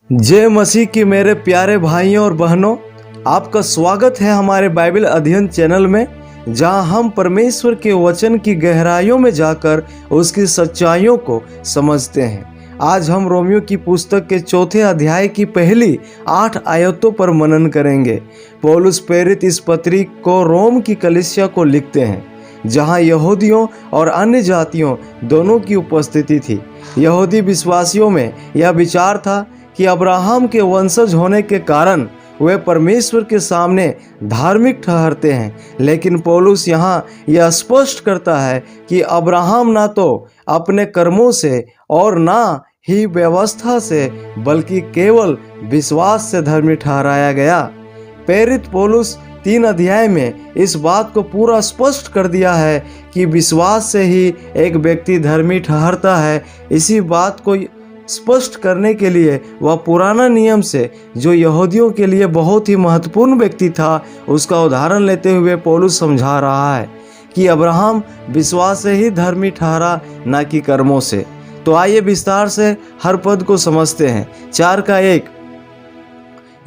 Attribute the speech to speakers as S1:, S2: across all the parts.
S1: जय मसीह की मेरे प्यारे भाइयों और बहनों, आपका स्वागत है हमारे बाइबल अध्ययन चैनल में, जहां हम परमेश्वर के वचन की गहराइयों में जाकर उसकी सच्चाइयों को समझते हैं। आज हम रोमियो की पुस्तक के 4 अध्याय की पहली 8 आयतों पर मनन करेंगे। पौलुस प्रेरित इस पत्री को रोम की कलीसिया को लिखते हैं, जहां यहूदियों और अन्य जातियों दोनों की उपस्थिति थी। यहूदी विश्वासियों में यह विचार था कि अब्राहम के वंशज होने के कारण वे परमेश्वर के सामने धार्मिक ठहरते हैं, लेकिन पौलुस यहाँ यह स्पष्ट करता है कि अब्राहम ना तो अपने कर्मों से और ना ही व्यवस्था से, बल्कि केवल विश्वास से धर्मी ठहराया गया। प्रेरित पौलुस 3 अध्याय में इस बात को पूरा स्पष्ट कर दिया है कि विश्वास से ही एक व्यक्ति धर्मी ठहरता है। इसी बात को स्पष्ट करने के लिए वह पुराना नियम से, जो यहूदियों के लिए बहुत ही महत्वपूर्ण व्यक्ति था, उसका उदाहरण लेते हुए पौलुस समझा रहा है कि अब्राहम विश्वास से ही धर्मी ठहरा, ना कि कर्मों से। तो आइए विस्तार से हर पद को समझते हैं। 4 का 1,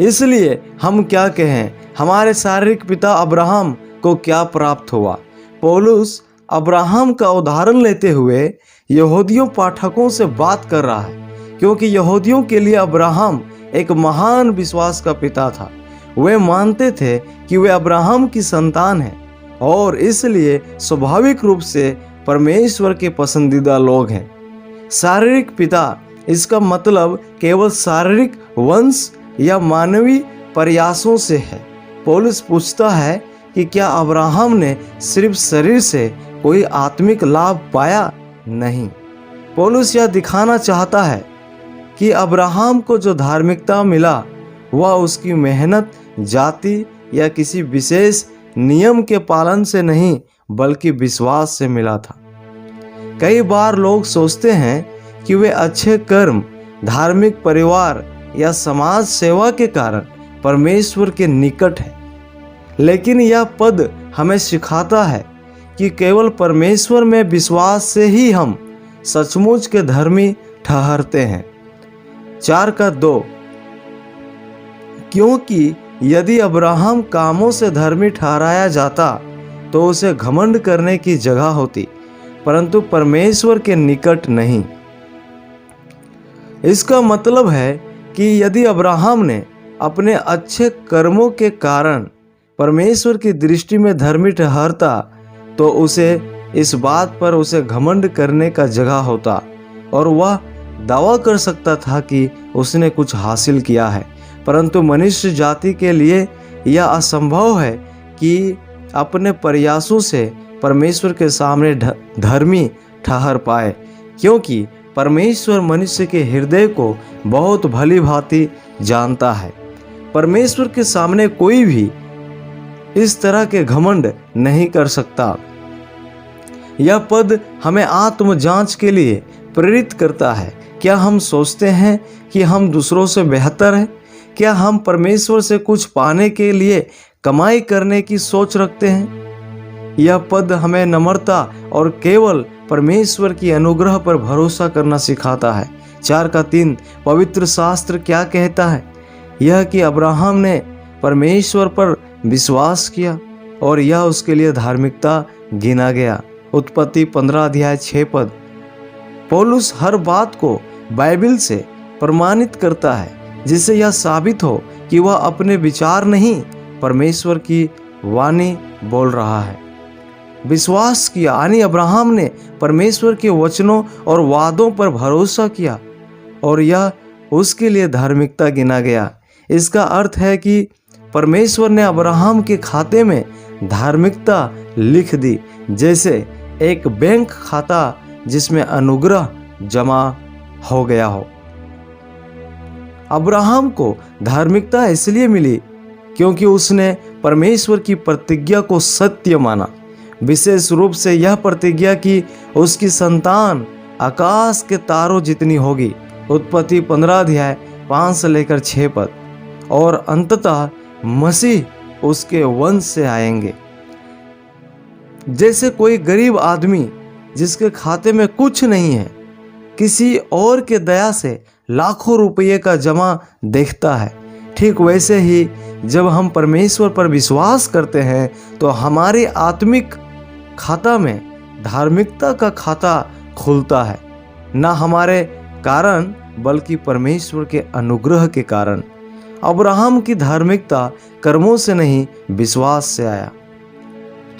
S1: इसलिए हम क्या कहें, हमारे शारीरिक पिता अब्राहम को क्या प्राप्त हुआ। पौलुस अब्राहम का उदाहरण लेते हुए यहूदियों पाठकों से बात कर रहा है, क्योंकि यहूदियों के लिए अब्राहम एक महान विश्वास का पिता था। वे मानते थे कि वे अब्राहम की संतान हैं और इसलिए स्वाभाविक रूप से परमेश्वर के पसंदीदा लोग हैं। शारीरिक पिता, इसका मतलब केवल शारीरिक वंश या मानवीय प्रयासों से है। पौलुस पूछता है कि क्या अब्राहम ने सिर्फ शरीर से कोई आत्मिक लाभ पाया? नहीं। पौलुस यह दिखाना चाहता है कि अब्राहम को जो धार्मिकता मिला वह उसकी मेहनत, जाति या किसी विशेष नियम के पालन से नहीं, बल्कि विश्वास से मिला था। कई बार लोग सोचते हैं कि वे अच्छे कर्म, धार्मिक परिवार या समाज सेवा के कारण परमेश्वर के निकट हैं, लेकिन यह पद हमें सिखाता है कि केवल परमेश्वर में विश्वास से ही हम सचमुच के धर्मी ठहरते हैं। 4 का 2, क्योंकि यदि अब्राहम कामों से धर्मी ठहराया जाता तो उसे घमंड करने की जगह होती, परंतु परमेश्वर के निकट नहीं। इसका मतलब है कि यदि अब्राहम ने अपने अच्छे कर्मों के कारण परमेश्वर की दृष्टि में धर्मी ठहरता तो उसे इस बात पर उसे घमंड करने का जगह होता और वह दावा कर सकता था कि उसने कुछ हासिल किया है। परंतु मनुष्य जाति के लिए यह असंभव है कि अपने प्रयासों से परमेश्वर के सामने धर्मी ठहर पाए, क्योंकि परमेश्वर मनुष्य के हृदय को बहुत भली भांति जानता है। परमेश्वर के सामने कोई भी इस तरह के घमंड नहीं कर सकता। यह पद हमें आत्म जांच के लिए प्रेरित करता है। क्या हम सोचते हैं कि हम दूसरों से बेहतर हैं? क्या हम परमेश्वर से कुछ पाने के लिए कमाई करने की सोच रखते हैं? यह पद हमें नम्रता और केवल परमेश्वर की अनुग्रह पर भरोसा करना सिखाता है। 4 का 3, पवित्र शास्त्र क्या कहता है? यह कि अब्राहम ने परमेश्वर पर विश्वास किया और यह उसके लिए धार्मिकता गिना गया। उत्पत्ति 15 अध्याय 6 पद। पौलुस हर बात को बाइबल से प्रमाणित करता है, जिससे यह साबित हो कि वह अपने विचार नहीं, परमेश्वर की वाणी बोल रहा है। विश्वास किया, यानी अब्राहम ने परमेश्वर के वचनों और वादों पर भरोसा किया और यह उसके लिए धार्मिकता गिना गया। इसका अर्थ है कि परमेश्वर ने अब्राहम के खाते में धार्मिकता लिख दी, जैसे एक बैंक खाता जिसमें अनुग्रह जमा हो गया हो। अब्राहम को धार्मिकता इसलिए मिली क्योंकि उसने परमेश्वर की प्रतिज्ञा को सत्य माना, विशेष रूप से यह प्रतिज्ञा कि उसकी संतान आकाश के तारों जितनी होगी। उत्पत्ति 15 अध्याय 5 से लेकर 6 पद। और अंततः मसीह उसके वंश से आएंगे। जैसे कोई गरीब आदमी जिसके खाते में कुछ नहीं है, किसी और के दया से लाखों रुपये का जमा देखता है। ठीक वैसे ही जब हम परमेश्वर पर विश्वास करते हैं तो हमारे आत्मिक खाता में धार्मिकता का खाता खुलता है, ना हमारे कारण बल्कि परमेश्वर के अनुग्रह के कारण। अब्राहम की धार्मिकता कर्मों से नहीं, विश्वास से आया।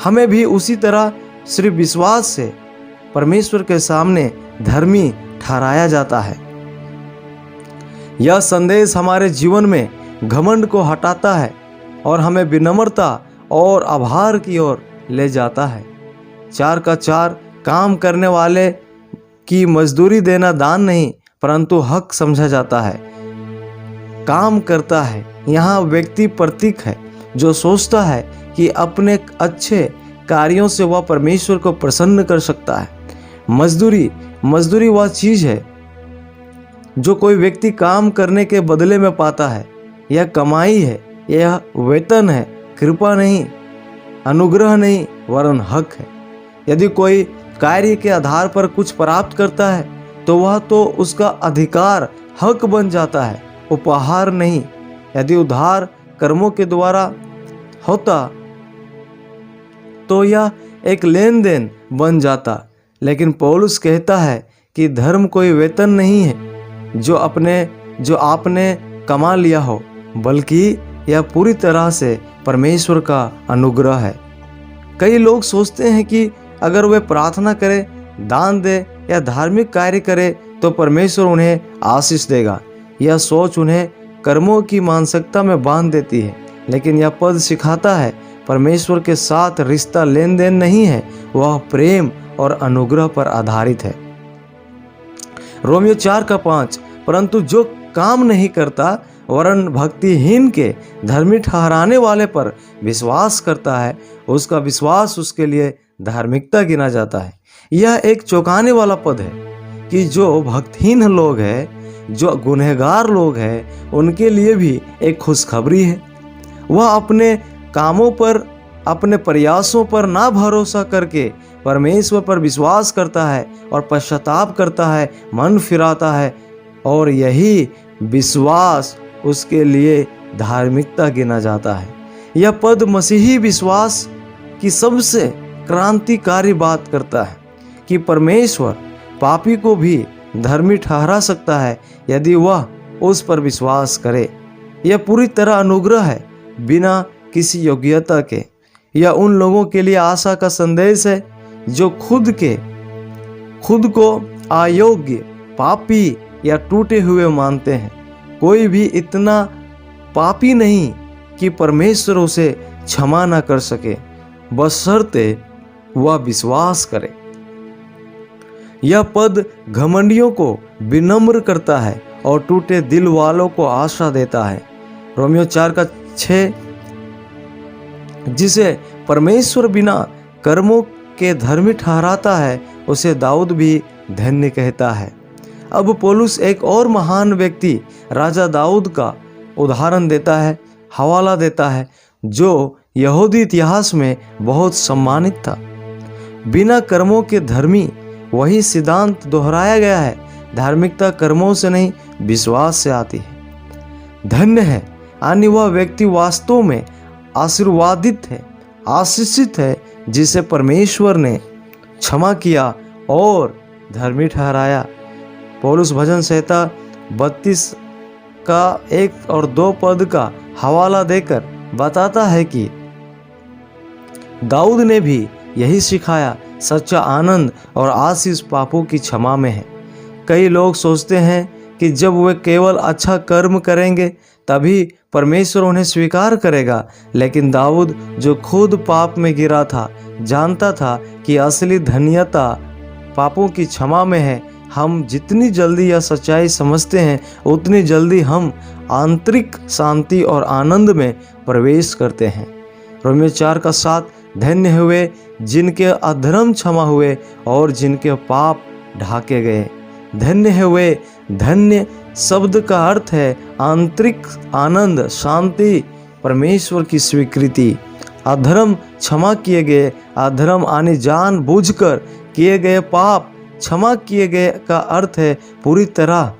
S1: हमें भी उसी तरह सिर्फ विश्वास से परमेश्वर के सामने धर्मी ठहराया जाता है। यह संदेश हमारे जीवन में घमंड को हटाता है और हमें विनम्रता और आभार की ओर ले जाता है। 4 का 4 काम करने वाले की मजदूरी देना दान नहीं परंतु हक समझा जाता है। काम करता है यहाँ व्यक्ति प्रतीक है जो सोचता है कि अपने अच्छे कार्यों से वह परमेश्वर को प्रसन्न कर सकता है। मजदूरी वह चीज है जो कोई व्यक्ति काम करने के बदले में पाता है। यह कमाई है, यह वेतन है, कृपा नहीं, अनुग्रह नहीं वरन हक है। यदि कोई कार्य के आधार पर कुछ प्राप्त करता है तो वह तो उसका अधिकार, हक बन जाता है, उपहार नहीं। यदि उधार कर्मों के द्वारा होता तो यह एक लेन देन बन जाता। लेकिन पौलुस कहता है कि धर्म कोई वेतन नहीं है जो आपने कमा लिया हो, बल्कि यह पूरी तरह से परमेश्वर का अनुग्रह है। कई लोग सोचते हैं कि अगर वे प्रार्थना करें, दान दे या धार्मिक कार्य करे तो परमेश्वर उन्हें आशीष देगा। यह सोच उन्हें कर्मों की मानसिकता में बांध देती है। लेकिन यह पद सिखाता है परमेश्वर के साथ रिश्ता लेन देन नहीं है, वह प्रेम और अनुग्रह पर आधारित है। रोमियो 4 का 5 परंतु जो काम नहीं करता वरन भक्तिहीन के धर्मी ठहराने वाले पर विश्वास करता है, उसका विश्वास उसके लिए धार्मिकता गिना जाता है। यह एक चौंकाने वाला पद है कि जो भक्तिहीन लोग हैं, जो गुनहगार लोग हैं, उनके लिए भी एक खुशखबरी है। वह अपने कामों पर, अपने प्रयासों पर ना भरोसा करके परमेश्वर पर विश्वास करता है और पश्चाताप करता है, मन फिराता है और यही विश्वास उसके लिए धार्मिकता गिना जाता है। यह पद मसीही विश्वास की सबसे क्रांतिकारी बात करता है कि परमेश्वर पापी को भी धर्मी ठहरा सकता है यदि वह उस पर विश्वास करे। यह पूरी तरह अनुग्रह है, बिना किसी योग्यता के। यह उन लोगों के लिए आशा का संदेश है जो खुद को अयोग्य, पापी या टूटे हुए मानते हैं। कोई भी इतना पापी नहीं कि परमेश्वर उसे क्षमा न कर सके, बशर्ते वह विश्वास करे। यह पद घमंडियों को विनम्र करता है और टूटे दिल वालों को आशा देता है। रोमियो 4 का 6 जिसे परमेश्वर बिना कर्मों के धर्मी ठहराता है, उसे दाऊद भी धन्य कहता है। अब पौलुस एक और महान व्यक्ति राजा दाऊद का उदाहरण देता है, हवाला देता है, जो यहूदी इतिहास में बहुत सम्मानित था। बिना कर्मों के धर्मी, वही सिद्धांत दोहराया गया है। धार्मिकता कर्मों से नहीं, विश्वास से आती है। धन्य है यानी वह व्यक्ति वास्तव में आशीर्वादित है, आशीषित है, जिसे परमेश्वर ने क्षमा किया और धर्मी ठहराया। पौलुस भजन संहिता 32 का 1 और 2 पद का हवाला देकर बताता है कि दाऊद ने भी यही सिखाया। सच्चा आनंद और आशीष पापों की क्षमा में है। कई लोग सोचते हैं कि जब वे केवल अच्छा कर्म करेंगे तभी परमेश्वर उन्हें स्वीकार करेगा। लेकिन दाऊद, जो खुद पाप में गिरा था, जानता था कि असली धन्यता पापों की क्षमा में है। हम जितनी जल्दी यह सच्चाई समझते हैं, उतनी जल्दी हम आंतरिक शांति और आनंद में प्रवेश करते हैं। रोमियो 4 का 7 धन्य हुए जिनके अधर्म क्षमा हुए और जिनके पाप ढाके गए। धन्य हुए, धन्य शब्द का अर्थ है आंतरिक आनंद, शांति, परमेश्वर की स्वीकृति। अधर्म क्षमा किए गए, अधर्म यानी जानबूझकर किए गए पाप क्षमा किए गए का अर्थ है पूरी तरह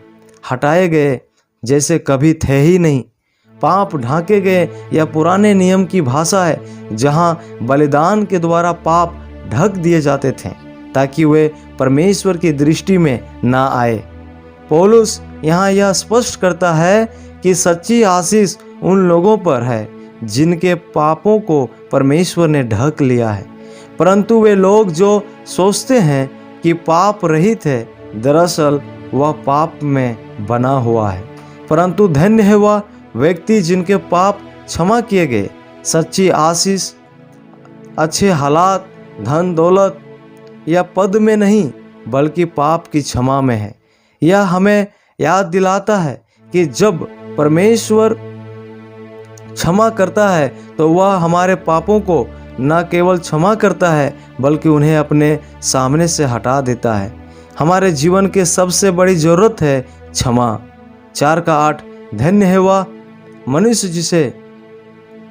S1: हटाए गए जैसे कभी थे ही नहीं। पाप ढांके गए या पुराने नियम की भाषा है जहाँ बलिदान के द्वारा पाप ढक दिए जाते थे ताकि वे परमेश्वर की दृष्टि में ना आए। पौलुस यहाँ यह स्पष्ट करता है कि सच्ची आशीष उन लोगों पर है जिनके पापों को परमेश्वर ने ढक लिया है, परंतु वे लोग जो सोचते हैं कि पाप रहित है, दरअसल वह पाप में बना हुआ है। परंतु धन्य है वह व्यक्ति जिनके पाप क्षमा किए गए। सच्ची आशीष अच्छे हालात, धन दौलत या पद में नहीं बल्कि पाप की क्षमा में है। यह हमें याद दिलाता है कि जब परमेश्वर क्षमा करता है तो वह हमारे पापों को न केवल क्षमा करता है बल्कि उन्हें अपने सामने से हटा देता है। हमारे जीवन के सबसे बड़ी जरूरत है क्षमा। 4:8 धन्य है वह मनुष्य जिसे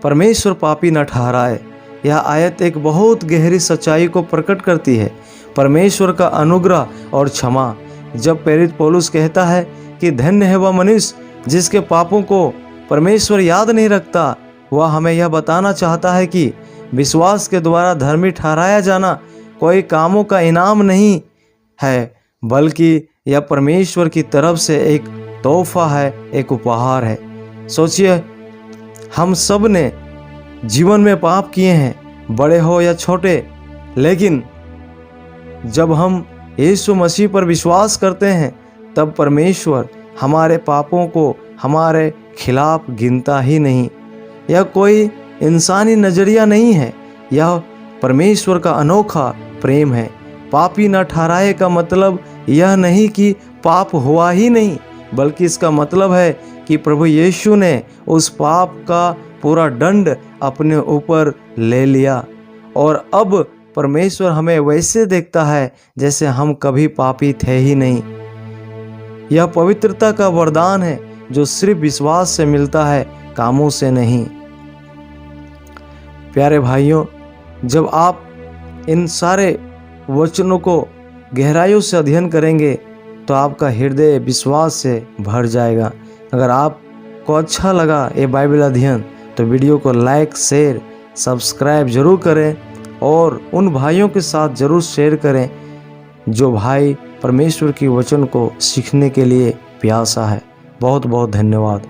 S1: परमेश्वर पापी न ठहराए। यह आयत एक बहुत गहरी सच्चाई को प्रकट करती है, परमेश्वर का अनुग्रह और क्षमा। जब प्रेरित पौलुस कहता है कि धन्य है वह मनुष्य जिसके पापों को परमेश्वर याद नहीं रखता, वह हमें यह बताना चाहता है कि विश्वास के द्वारा धर्मी ठहराया जाना कोई कामों का इनाम नहीं है, बल्कि यह परमेश्वर की तरफ से एक तोहफा है, एक उपहार है। सोचिए, हम सब ने जीवन में पाप किए हैं, बड़े हो या छोटे, लेकिन जब हम यीशु मसीह पर विश्वास करते हैं तब परमेश्वर हमारे पापों को हमारे खिलाफ गिनता ही नहीं। यह कोई इंसानी नज़रिया नहीं है, यह परमेश्वर का अनोखा प्रेम है। पापी न ठहराए का मतलब यह नहीं कि पाप हुआ ही नहीं, बल्कि इसका मतलब है कि प्रभु यीशु ने उस पाप का पूरा दंड अपने ऊपर ले लिया और अब परमेश्वर हमें वैसे देखता है जैसे हम कभी पापी थे ही नहीं। यह पवित्रता का वरदान है जो सिर्फ विश्वास से मिलता है, कामों से नहीं। प्यारे भाइयों, जब आप इन सारे वचनों को गहराइयों से अध्ययन करेंगे तो आपका हृदय विश्वास से भर जाएगा। अगर आपको अच्छा लगा ये बाइबल अध्ययन तो वीडियो को लाइक, शेयर, सब्सक्राइब जरूर करें और उन भाइयों के साथ ज़रूर शेयर करें जो भाई परमेश्वर की वचन को सीखने के लिए प्यासा है। बहुत बहुत धन्यवाद।